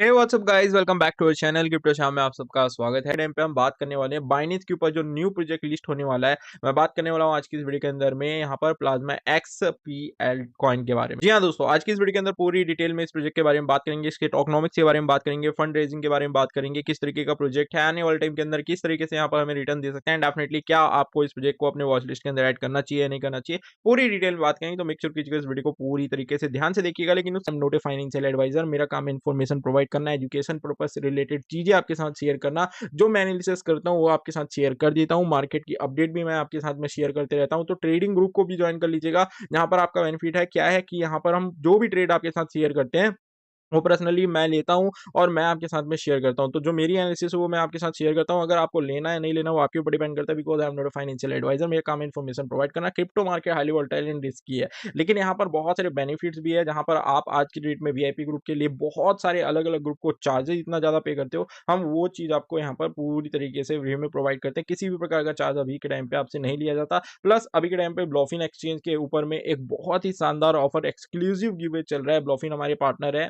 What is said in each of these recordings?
Hey whatsapp guys, welcome back to our channel crypto शाम में आप सबका स्वागत है। टाइम पे हम बात करने वाले हैं बाइनेंस के ऊपर जो न्यू प्रोजेक्ट लिस्ट होने वाला है। मैं बात करने वाला हूं आज की इस वीडियो के अंदर में यहाँ पर प्लाज्मा XPL कॉइन के बारे में। जी हां दोस्तों, आज की इस वीडियो के अंदर पूरी डिटेल में इस प्रोजेक्ट के बारे में बात करेंगे, इसके टोकनॉमिक्स के बारे में बात करेंगे, फंड रेजिंग के बारे में बात करेंगे, किस तरीके का प्रोजेक्ट है, आने वाले टाइम के अंदर किस तरीके से यहाँ पर हमें रिटर्न दे सकते हैं, डेफिनेटली क्या आपको इस प्रोजेक्ट को अपने वॉच लिस्ट के अंदर ऐड करना चाहिए नहीं करना चाहिए, पूरी डिटेल में बात करेंगे। तो मेक श्योर कीजिएगा इस वीडियो को पूरी तरीके से ध्यान से देखिएगा। लेकिन उस नोट ए फाइनेंशियल एडवाइजर, मेरा काम इन्फॉर्मेशन प्रोवाइड करना, एजुकेशन पर्पस से रिलेटेड चीजें आपके साथ शेयर करना। जो मैं एनालिसिस करता हूँ वो आपके साथ शेयर कर देता हूँ। मार्केट की अपडेट भी मैं आपके साथ में शेयर करते रहता हूँ। तो ट्रेडिंग ग्रुप को भी ज्वाइन कर लीजिएगा। यहाँ पर आपका बेनिफिट है क्या है कि यहाँ पर हम जो भी ट्रेड आपके साथ शेयर करते हैं वो पर्सनली मैं लेता हूँ और मैं आपके साथ में शेयर करता हूँ। तो जो मेरी एनालिसिस है वो मैं आपके साथ शेयर करता हूँ। अगर आपको लेना है नहीं लेना वो आपके ऊपर डिपेंड करता है, because I am not a financial advisor. मेरा काम है इन्फॉर्मेशन प्रोवाइड करना। Crypto market highly volatile and risky है, लेकिन यहाँ पर बहुत सारे बेनिफिट्स भी है। जहाँ पर आप आज की डेट में वीआईपी ग्रुप के लिए बहुत सारे अलग-अलग ग्रुप को चार्जेस इतना ज़्यादा पे करते हो, हम वो चीज़ आपको यहाँ पर पूरी तरीके से फ्री में प्रोवाइड करते हैं। किसी भी प्रकार का चार्ज अभी के टाइम पे आपसे नहीं लिया जाता। प्लस अभी के टाइम पे ब्लॉफिन एक्सचेंज के ऊपर में एक बहुत ही शानदार ऑफर एक्सक्लूसिव गिव अवे चल रहा है। ब्लॉफिन हमारे पार्टनर है।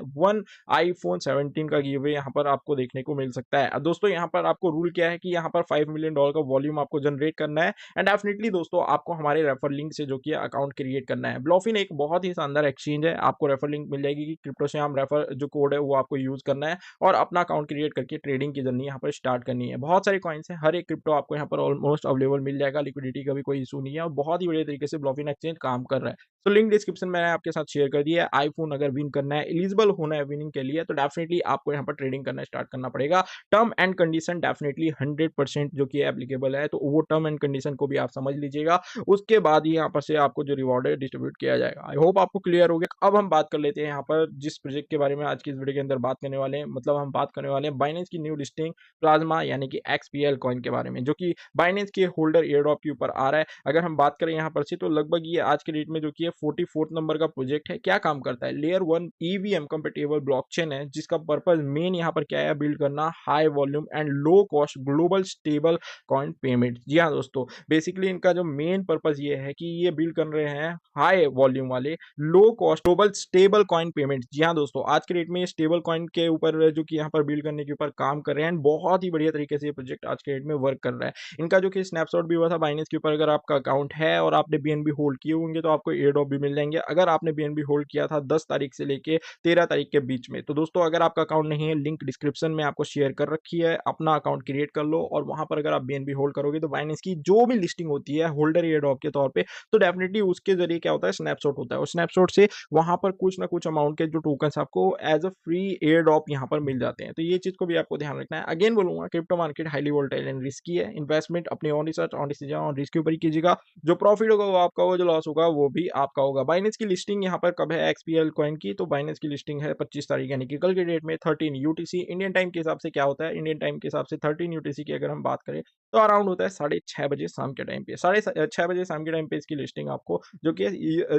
आईफोन 17 का गिव अवे यहाँ पर आपको देखने को मिल सकता है। अब दोस्तों यहाँ पर आपको रूल क्या है कि यहाँ पर $5 मिलियन का वॉल्यूम आपको जनरेट करना है एंड डेफिनेटली दोस्तों आपको हमारे रेफर लिंक से जो कि अकाउंट क्रिएट करना है। ब्लॉफिन एक बहुत ही शानदार एक्सचेंज है। आपको रेफर लिंक मिल जाएगी कि क्रिप्टो से हम रेफर जो कोड है वो आपको यूज करना है और अपना अकाउंट क्रिएट करके ट्रेडिंग की जर्नी यहाँ पर स्टार्ट करनी है। बहुत सारे कॉइन्स हैं, हर एक क्रिप्टो आपको यहाँ पर ऑलमोस्ट अवेलेबल मिल जाएगा। लिक्विडिटी का भी कोई इशू नहीं है और बहुत ही बढ़िया तरीके से ब्लॉफिन एक्सचेंज काम कर रहा है। तो लिंक डिस्क्रिप्शन में मैंने आपके साथ शेयर कर दिया है। आईफोन अगर विन करना है, एलिजिबल होना है विनिंग के लिए, तो डेफिनेटली आपको यहाँ पर ट्रेडिंग करना स्टार्ट करना पड़ेगा। टर्म एंड कंडीशन डेफिनेटली 100% जो कि एप्लीकेबल है, तो वो टर्म एंड कंडीशन को भी आप समझ लीजिएगा। उसके बाद ही यहाँ पर से आपको जो रिवॉर्ड है डिस्ट्रीब्यूट किया जाएगा। आई होप आपको क्लियर हो गया। अब हम बात कर लेते हैं यहाँ पर जिस प्रोजेक्ट के बारे में आज की इस वीडियो के अंदर बात करने वाले हैं, मतलब हम बात करने वाले हैं बाइनेंस की न्यू लिस्टिंग प्लाज्मा यानी कि XPL कॉइन के बारे में, जो कि बाइनेंस के होल्डर एयरड्रॉप के ऊपर आ रहा है। अगर हम बात करें यहाँ पर से, तो लगभग ये आज के डेट में जो कि है 44 नंबर का प्रोजेक्ट है। क्या काम करता है? लेयर 1 ईवीएम कंपेटेबल ब्लॉकचेन है, जिसका पर्पस मेन यहाँ पर क्या है, बिल्ड करना high volume and low cost global stablecoin payment. जी हाँ दोस्तों, बेसिकली इनका जो मेन पर्पस ये है कि ये बिल्ड कर रहे हैं हाई वॉल्यूम वाले low cost global stablecoin payment. जी हाँ दोस्तों, आज के डेट में ये स्टेबल कॉइन के ऊपर जो कि यहाँ पर बिल्ड करने के ऊपर काम कर रहे हैं। बहुत ही बढ़िया तरीके से ये प्रोजेक्ट आज के डेट में वर्क कर रहा है। इनका जो कि स्नैपशॉट भी हुआ था बाइनेंस के ऊपर, अगर आपका अकाउंट है और आपने बीएनबी होल्ड किए होंगे तो आपको एयर ड्रॉप भी मिल जाएंगे। अगर आपने बीएनबी होल्ड किया था 10 तारीख से लेके 13 तारीख के बीच में, तो दोस्तों अगर आपका अकाउंट नहीं है, लिंक डिस्क्रिप्शन में आपको शेयर कर रखी है। अपना अकाउंट क्रिएट कर लो और वहां पर अगर आप बीएनबी होल्ड करोगे तो बाइनेंस की जो भी लिस्टिंग होती है होल्डर एयर ड्रॉप के तौर पे, तो डेफिनेटली उसके जरिए क्या होता है, स्नैपशॉट होता है और स्नैपशॉट से वहां पर कुछ ना कुछ अमाउंट के जो टोकन आपको as a free airdrop यहाँ पर मिल जाते हैं। तो ये चीज को भी आपको ध्यान रखना है। अगेन बोलूंगा, crypto market highly volatile and risky है। इन्वेस्टमेंट अपने on research on decision on risk के ऊपर ही कीजिएगा। जो प्रॉफिट होगा वो आपका होगा, जो लॉस होगा वो भी आपका होगा। बाइनेंस की लिस्टिंग यहाँ पर कब है XPL कॉइन की? तो बाइनेंस की लिस्टिंग है 25 तारीख यानी कि कल के डेट में 13 UTC इंडियन टाइम के हिसाब से। क्या होता है इंडियन टाइम के हिसाब से 13 UTC की अगर हम बात करें तो अराउंड होता है 6:30 बजे शाम के टाइम पे। 6:30 बजे शाम के टाइम पे इसकी लिस्टिंग आपको जो कि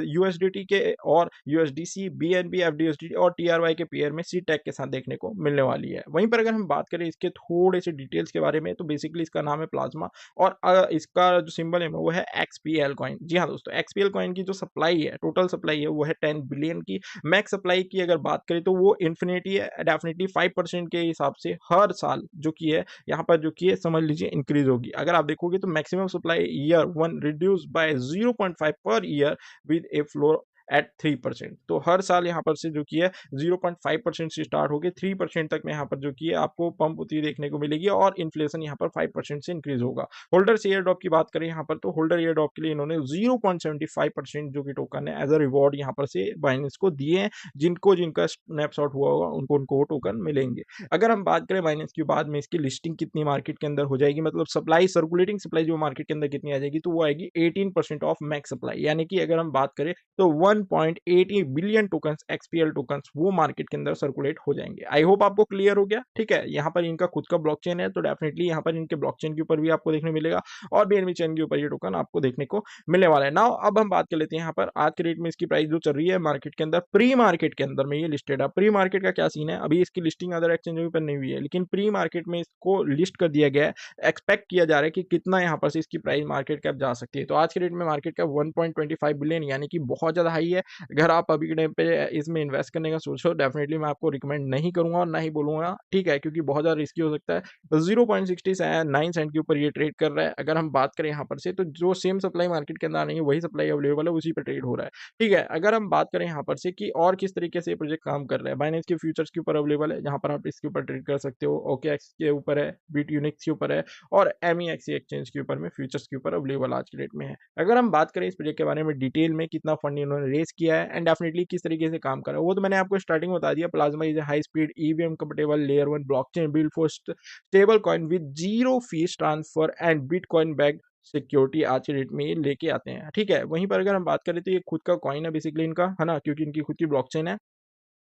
USDT के और USDC, BNB, FDUSD और TRY के पेयर में C टैग के साथ देखने को मिलने वाली है। वहीं पर अगर हम बात करें इसके थोड़े से डिटेल्स के बारे में, तो बेसिकली इसका नाम है प्लाज्मा और इसका जो सिंबल है वो है XPL कॉइन। जी हाँ दोस्तों, XPL कॉइन की जो सप्लाई है, टोटल सप्लाई है वो है 10 बिलियन की। मैक्स सप्लाई की अगर बात करें तो वो इन्फिनिटी है। डेफिनेटली 5% के हिसाब से हर साल जो कि है यहाँ पर जो कि है समझ लीजिए इंक्रीज होगी। अगर आप देखोगे तो maximum supply year 1 reduce by 0.5 per year with a floor at 3%। तो हर साल यहाँ पर से जो कि है 0.5% से स्टार्ट होकर 3% तक में यहाँ पर जो कि है आपको पंप होती है देखने को मिलेगी और इन्फ्लेशन यहाँ पर 5% से इंक्रीज होगा। होल्डर से एयर ड्रॉप की बात करें यहाँ पर, तो होल्डर एयर ड्रॉप के लिए इन्होंने 0.75% जो कि टोकन है एज अ रिवॉर्ड यहाँ पर से बाइनेंस को दिए हैं। जिनका स्नैपशॉट हुआ होगा उनको वो टोकन मिलेंगे। अगर हम बात करें बाइनेंस की बाद में इसकी लिस्टिंग कितनी मार्केट के अंदर हो जाएगी, मतलब सप्लाई सर्कुलेटिंग सप्लाई जो मार्केट के अंदर कितनी आ जाएगी, तो वो आएगी 18% ऑफ मैक्स सप्लाई। यानी कि अगर हम बात करें तो 1.80 बिलियन टोकन्स XPL टोकन्स वो मार्केट के अंदर सर्कुलेट हो जाएंगे। आई होप आपको क्लियर हो गया। ठीक है, यहाँ पर इनका खुद का ब्लॉकचेन है, तो डेफिनेटली यहाँ पर इनके ब्लॉकचेन के ऊपर भी आपको देखने मिलेगा और BNB चेन के ऊपर ये टोकन आपको देखने को मिलने वाला है। नाउ अब हम बात कर लेते हैं यहाँ पर आज के रेट में इसकी प्राइस जो चल रही है मार्केट के अंदर, प्री मार्केट के अंदर में ये लिस्टेड है। प्री मार्केट का क्या सीन है, अभी इसकी लिस्टिंग अदर एक्सचेंजों पर नहीं हुई है, लेकिन प्री मार्केट में इसको लिस्ट कर दिया गया है। एक्सपेक्ट किया जा रहा है कि कितना यहाँ पर से इसकी प्राइस मार्केट कैप जा सकती है। तो आज के रेट में मार्केट कैप 1.25 बिलियन यानी कि बहुत ज्यादा हाई ही है। अगर आप अभी के टाइम पे इसमें इन्वेस्ट करने का सोच रहे हो, डेफिनिटली मैं आपको रिकमेंड नहीं करूँगा और ना ही बोलूँगा, ठीक है? क्योंकि बहुत ज़्यादा रिस्की हो सकता है। 0.69 सेंट के ऊपर ये ट्रेड कर रहा है। अगर हम बात करें यहाँ पर से, तो जो सेम सप्लाई मार्केट के अंदर आ रही है, वही सप्लाई अवेलेबल है, उसी पे ट्रेड हो रहा है। ठीक है? अगर हम बात करें यहाँ पर से कि और किस तरीके से ये प्रोजेक्ट काम कर रहा है, बाइनेंस के फ्यूचर्स के ऊपर अवेलेबल है, जहाँ पर आप इसके ऊपर ट्रेड कर सकते हो। ओकेएक्स के ऊपर है, बिटयूनिक्स के ऊपर है और एमईएक्स एक्सचेंज के ऊपर में फ्यूचर्स के ऊपर अवेलेबल आज की डेट में है। अगर हम बात करें इस प्रोजेक्ट के बारे में डिटेल में, कितना फंड इन्होंने रेज़ किया है एंड डेफिनिटली किस तरीके से काम कर रहा है, वो तो मैंने आपको स्टार्टिंग में बता दिया। Plasma is a high speed EVM compatible layer 1 blockchain build for stable coin with zero fees transfer and bitcoin backed security आज के डेट में ये लेके आते हैं। ठीक है? वहीं पर अगर हम बात करें तो ये खुद का कॉइन है बेसिकली इनका, है ना? क्योंकि इनकी खुद की ब्लॉकचेन है।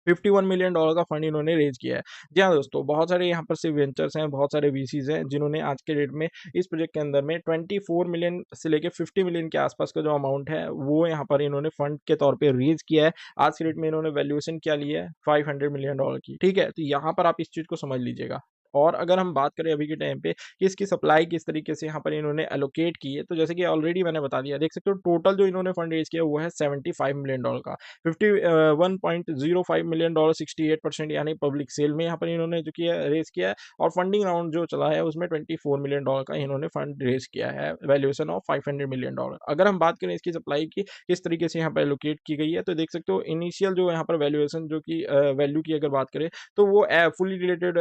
$51 मिलियन का फंड इन्होंने रेज़ किया है। जी हाँ दोस्तों, बहुत सारे यहाँ पर से वेंचर्स हैं, बहुत सारे वीसीज़ हैं, जिन्होंने आज के डेट में इस प्रोजेक्ट के अंदर में 24 मिलियन से लेके 50 मिलियन के आसपास का जो अमाउंट है, वो यहाँ पर इन्होंने फंड के तौर पे रेज़ किया है। आज के डेट में इन्होंने वैल्यूएशन क्या ली है? $500 मिलियन की, ठीक है? तो यहाँ पर आप इस चीज़ को समझ लीजिएगा। और अगर हम बात करें अभी के टाइम पे कि इसकी सप्लाई किस तरीके से यहाँ पर इन्होंने एलोकेट की है, तो जैसे कि ऑलरेडी मैंने बता दिया, देख सकते हो टोटल जो इन्होंने फंड रेज़ किया, वो है $75 मिलियन का। 51.05 मिलियन डॉलर 68% यानी पब्लिक सेल में यहाँ पर इन्होंने जो किया रेज़ किया है और फंडिंग राउंड जो चला है उसमें $24 मिलियन का इन्होंने फंड रेज़ किया है, वैल्यूएशन ऑफ $500 मिलियन। अगर हम बात करें इसकी सप्लाई की किस तरीके से यहाँ पर एलोकेट की गई है, तो देख सकते हो इनिशियल जो यहाँ पर वैल्यूएशन जो कि वैल्यू की अगर बात करें, तो वो फुली रिलेटेड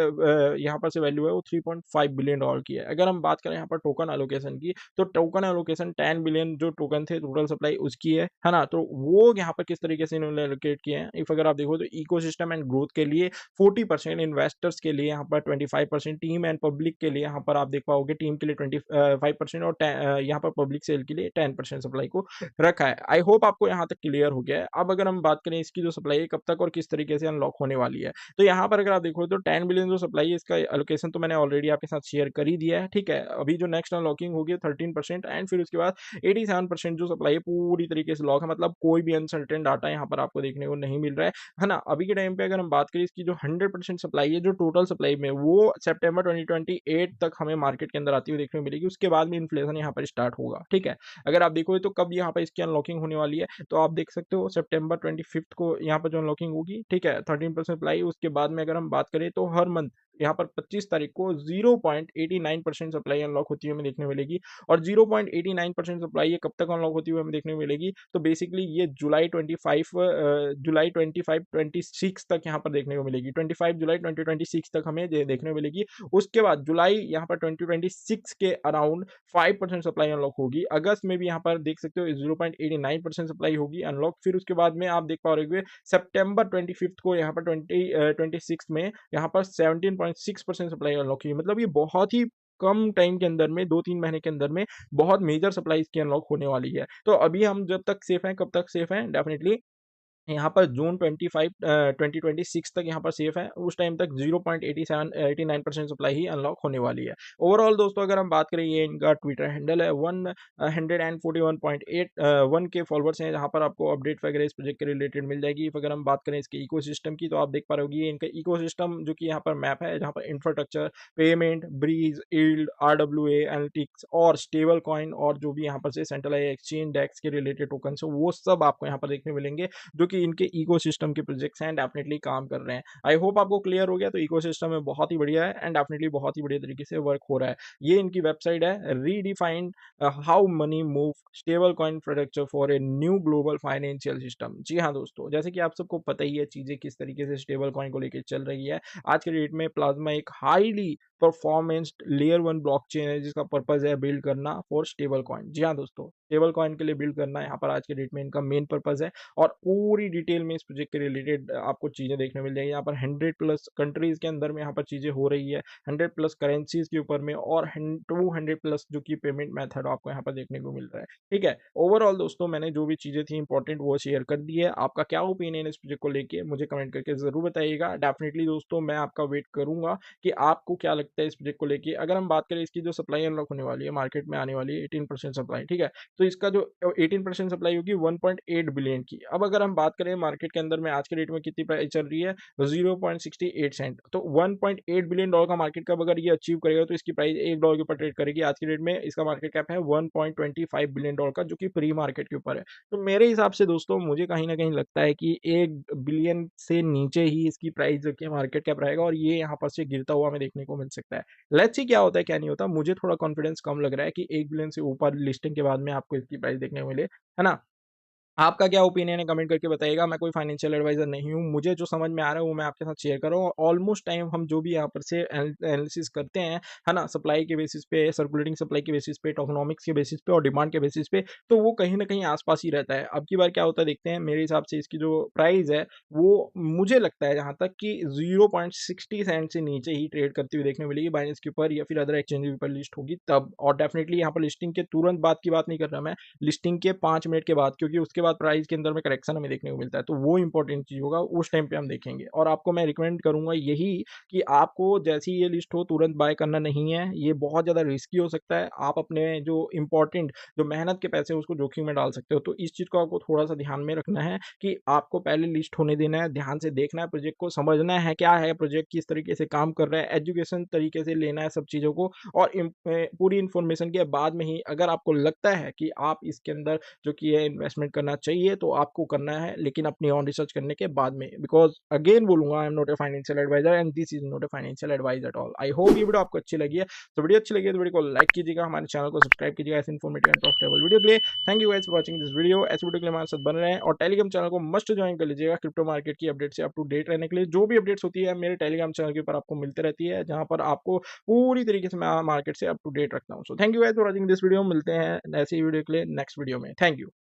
यहाँ पर से वैल्यू है वो $3.5 बिलियन की है। अगर हम बात करें यहाँ पर टोकन एलोकेशन की, तो टोकन एलोकेशन 10 बिलियन जो टोकन थे टोटल सप्लाई उसकी है ना? तो वो यहाँ पर किस तरीके से इन्होंने एलोकेट किए हैं, इफ अगर आप देखो तो इकोसिस्टम एंड ग्रोथ के लिए 40%, इन्वेस्टर्स के लिए यहाँ पर 25%, टीम एंड पब्लिक के लिए यहाँ पर आप देख पाओगे टीम के लिए 25% और यहाँ पर पब्लिक सेल के लिए 10% सप्लाई को रखा है। आई होप आपको यहाँ तक क्लियर हो गया है। अब अगर हम बात करें इसकी जो सप्लाई है कब तक और किस तरीके से अनलॉक होने वाली है, तो यहाँ पर अगर आप देखो तो 10 बिलियन जो सप्लाई है इसका एलोकेशन तो मैंने ऑलरेडी आपके साथ शेयर कर ही दिया है, ठीक है? अभी जो नेक्स्ट अनलॉकिंग होगी 13% एंड फिर उसके बाद 87% जो सप्लाई है पूरी तरीके से लॉक है, मतलब कोई भी अनसर्टेन डाटा यहाँ पर आपको देखने को नहीं मिल रहा है ना? अभी के टाइम पे अगर हम बात करें इसकी जो 100% सप्लाई है, जो टोटल सप्लाई में, वो सितंबर 2028 तक हमें मार्केट के अंदर आती हुई देखने को मिलेगी। उसके बाद में इन्फ्लेशन यहाँ पर स्टार्ट होगा, ठीक है? अगर आप देखोगे तो कब यहाँ पर इसकी अनलॉकिंग होने वाली है, तो आप देख सकते हो सितंबर 25 को यहाँ पर जो अनलॉकिंग होगी, ठीक है? 13% सप्लाई, उसके बाद में अगर हम बात करें तो हर मंथ यहाँ पर 25 तारीख को 0.89% सप्लाई अनलॉक होती हुई हमें देखने को मिलेगी और 0.89% सप्लाई ये कब तक अनलॉक होती हुई हमें देखने को मिलेगी, तो बेसिकली ये जुलाई 25-26 तक यहाँ पर देखने को मिलेगी। 25 जुलाई 2026 तक हमें देखने को मिलेगी। उसके बाद जुलाई यहाँ पर 2026 के अराउंड 5% सप्लाई अनलॉक होगी। अगस्त में भी यहाँ पर देख सकते हो 0.89% सप्लाई होगी अनलॉक। फिर उसके बाद में आप देख पाओगे सितंबर 25 को यहाँ पर 26 में यहाँ पर 17.6% सप्लाई अनलॉक की, मतलब ये बहुत ही कम टाइम के अंदर में 2-3 महीने के अंदर में बहुत मेजर सप्लाई इसकी अनलॉक होने वाली है। तो अभी हम जब तक सेफ हैं, कब तक सेफ हैं? डेफिनिटली यहाँ पर जून 2026 तक यहाँ पर सेफ है। उस टाइम तक 0.87-89% सप्लाई ही अनलॉक होने वाली है। ओवरऑल दोस्तों अगर हम बात करें, ये इनका ट्विटर हैंडल है, 141 के फॉलोअर्स हैं, जहाँ पर आपको अपडेट वगैरह इस प्रोजेक्ट के रिलेटेड मिल जाएगी। अगर हम बात करें इसके इकोसिस्टम की, तो आप देख पा रहे होगे ये इनका इकोसिस्टम जो कि यहाँ पर मैप है, जहाँ पर infrastructure, payment, bridge, yield, RWA, analytics और स्टेबल कॉइन और जो भी यहाँ पर से सेंट्रलाइज्ड एक्सचेंज डेक्स के रिलेटेड टोकन्स है, वो सब आपको यहाँ पर देखने मिलेंगे, जो कि इनके इकोसिस्टम के प्रोजेक्ट्स हैं, डेफिनेटली काम कर रहे हैं। आई होप आपको क्लियर हो गया। तो इकोसिस्टम में बहुत ही बढ़िया है एंड डेफिनेटली बहुत ही बढ़िया तरीके से वर्क हो रहा है। ये इनकी वेबसाइट है, redefined how money move stablecoin infrastructure for a new global financial system. जी हाँ दोस्तों, जैसे कि आप सबको पता ही है चीजें किस तरीके से स्टेबल कॉइन को लेकर चल रही है। आज के डेट में प्लाज्मा एक हाईली परफॉर्मेंस लेयर 1 ब्लॉकचेन है, जिसका पर्पज है बिल्ड करना फॉर स्टेबल कॉइन। जी हाँ दोस्तों, स्टेबल कॉइन के लिए बिल्ड करना यहाँ पर आज के डेट में इनका मेन पर्पज है और पूरी डिटेल में इस प्रोजेक्ट के रिलेटेड आपको चीजें देखने मिल जाएगी। यहाँ पर 100+ कंट्रीज के अंदर में यहाँ पर चीजें हो रही है, 100+ करेंसीज के ऊपर में और 200+ जो कि पेमेंट मेथड आपको यहाँ पर देखने को मिल रहा है। ठीक है, ओवरऑल दोस्तों मैंने जो भी चीजें थी इंपॉर्टेंट वो शेयर कर दी है। आपका क्या ओपिनियन है इस प्रोजेक्ट को लेके मुझे कमेंट करके जरूर बताइएगा। डेफिनेटली दोस्तों मैं आपका वेट करूंगा कि आपको क्या लगता लगता है इस प्रोजेक्ट को लेके? अगर हम बात करें इसकी जो सप्लाई अनलॉक होने वाली है, मार्केट में आने वाली है 18% सप्लाई, ठीक है? तो इसका जो 18% सप्लाई होगी 1.8 बिलियन की। अब अगर हम बात करें मार्केट के अंदर में आज के रेट में कितनी प्राइस चल रही है? 0.68 सेंट। तो 1.8 बिलियन डॉलर का मार्केट कैप अगर ये अचीव करेगा तो इसकी प्राइस $1 के ऊपर ट्रेड करेगी। आज के डेट में इसका मार्केट कैप है 1.25 बिलियन डॉलर का, जो कि प्री मार्केट के ऊपर है। तो मेरे हिसाब से दोस्तों मुझे कहीं न कहीं लगता है कि 1 बिलियन से नीचे ही इसकी प्राइस जो कि मार्केट कैप रहेगा और ये यहाँ पर से गिरता हुआ हमें देखने को मिल सकता है। लेट्स सी क्या होता है, क्या नहीं होता। मुझे थोड़ा कॉन्फिडेंस कम लग रहा है कि 1 बिलियन से ऊपर लिस्टिंग के बाद में आपको इसकी प्राइस देखने को मिले, है ना? आपका क्या ओपिनियन है कमेंट करके बताइएगा। मैं कोई फाइनेंशियल एडवाइज़र नहीं हूँ। मुझे जो समझ में आ रहा है वो मैं आपके साथ शेयर कर रहा हूँ। ऑलमोस्ट टाइम हम जो भी यहाँ पर से एनालिसिस करते हैं, है ना? सप्लाई के बेसिस पे, सर्कुलेटिंग सप्लाई के बेसिस पे, टोकेनोमिक्स के बेसिस पे और डिमांड के बेसिस पे, तो वो कहीं न कहीं आस-पास ही रहता है। अब की बार क्या होता है देखते हैं। मेरे हिसाब से इसकी जो प्राइस है वो मुझे लगता है जहाँ तक कि 0.60 सेंट से नीचे ही ट्रेड करती हुई देखने को मिलेगी बाइनेंस के ऊपर या फिर अदर एक्सचेंज के ऊपर लिस्ट होगी तब। और डेफिनिटली यहाँ पर लिस्टिंग के तुरंत बाद की बात नहीं कर रहा मैं, लिस्टिंग के 5 मिनट के बाद, क्योंकि उसके बाद प्राइस के अंदर में करेक्शन हमें देखने को मिलता है, तो वो इंपॉर्टेंट चीज़ होगा, उस टाइम पे हम देखेंगे। और आपको मैं रिकमेंड करूँगा यही कि आपको जैसे ही ये लिस्ट हो तुरंत बाय करना नहीं है, ये बहुत ज़्यादा रिस्की हो सकता है। आप अपने जो इम्पोर्टेंट जो मेहनत के पैसे हैं उसको जोखिम में डाल सकते हो। तो इस चीज़ को आपको थोड़ा-सा ध्यान में रखना है कि आपको पहले लिस्ट होने देना है, ध्यान से देखना है प्रोजेक्ट को, समझना है क्या है प्रोजेक्ट, किस तरीके से काम कर रहा है, एजुकेशन तरीके से लेना है सब चीज़ों को। और पूरी इन्फॉर्मेशन के बाद में ही अगर आपको लगता है कि आप इसके अंदर जो कि है इन्वेस्टमेंट करना चाहिए तो आपको करना है, लेकिन अपनी ऑन रिसर्च करने के बाद में। बिकॉज़ अगेन बोलूँगा, I am not a financial advisor and this is not a financial advice at all. I hope ये वीडियो आपको अच्छी लगी है। तो वीडियो अच्छी लगी है तो वीडियो को लाइक कीजिएगा, हमारे चैनल को सब्सक्राइब कीजिएगा ऐसे इन्फॉर्मेटिव एंड प्रॉफिटेबल वीडियो के लिए। Thank you guys for watching this video. ऐसे वीडियो के लिए हमारे साथ बने रहें और टेलीग्राम चैनल को मस्ट जॉइन कर लीजिएगा क्रिप्टो मार्केट की अपडेट से अप टू डेट रहने के लिए। जो भी अपडेट्स होती है मेरे टेलीग्राम चैनल के ऊपर आपको मिलती रहती है, जहाँ पर आपको पूरी तरीके से मैं मार्केट से अप टू डेट रखता हूँ। So thank you guys for watching this video. मिलते हैं ऐसी वीडियो के लिए नेक्स्ट वीडियो में। Thank you.